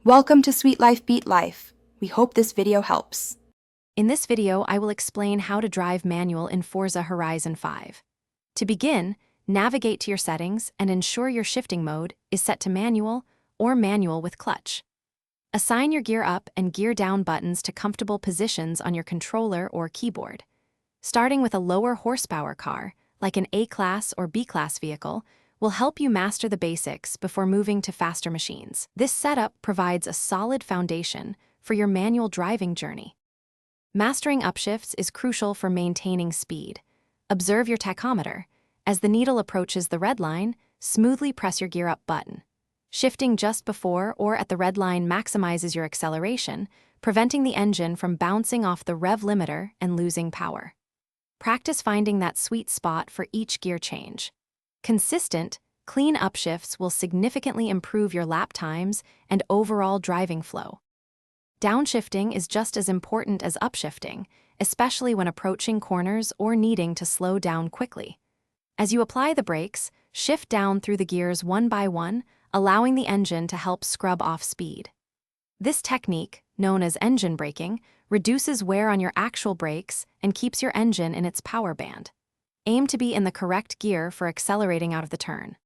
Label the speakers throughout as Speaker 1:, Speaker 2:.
Speaker 1: Welcome to Sweet Life Beat Life. We hope this video helps.
Speaker 2: In this video, I will explain how to drive manual in Forza Horizon 5. To begin, navigate to your settings and ensure your shifting mode is set to manual or manual with clutch. Assign your gear up and gear down buttons to comfortable positions on your controller or keyboard. Starting with a lower horsepower car, like an A-class or B-class vehicle, will help you master the basics before moving to faster machines. This setup provides a solid foundation for your manual driving journey. Mastering upshifts is crucial for maintaining speed. Observe your tachometer. As the needle approaches the red line, smoothly press your gear up button. Shifting just before or at the red line maximizes your acceleration, preventing the engine from bouncing off the rev limiter and losing power. Practice finding that sweet spot for each gear change. Consistent, clean upshifts will significantly improve your lap times and overall driving flow. Downshifting is just as important as upshifting, especially when approaching corners or needing to slow down quickly. As you apply the brakes, shift down through the gears one by one, allowing the engine to help scrub off speed. This technique, known as engine braking, reduces wear on your actual brakes and keeps your engine in its power band. Aim to be in the correct gear for accelerating out of the turn.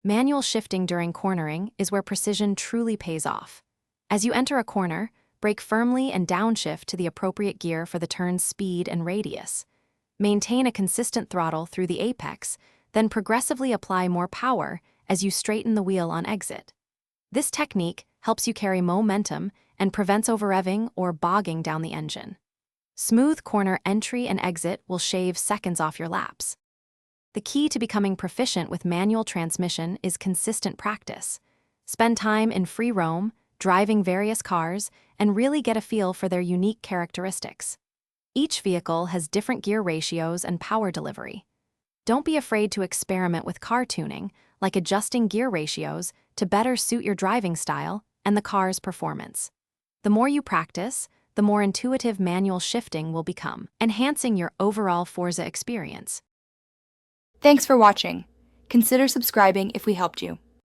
Speaker 2: Manual shifting during cornering is where precision truly pays off. As you enter a corner, brake firmly and downshift to the appropriate gear for the turn's speed and radius. Maintain a consistent throttle through the apex, then progressively apply more power as you straighten the wheel on exit. This technique helps you carry momentum and prevents over-revving or bogging down the engine. Smooth corner entry and exit will shave seconds off your laps. The key to becoming proficient with manual transmission is consistent practice. Spend time in free roam, driving various cars, and really get a feel for their unique characteristics. Each vehicle has different gear ratios and power delivery. Don't be afraid to experiment with car tuning, like adjusting gear ratios to better suit your driving style and the car's performance. The more you practice, the more intuitive manual shifting will become, enhancing your overall Forza experience.
Speaker 1: Thanks for watching. Consider subscribing if we helped you.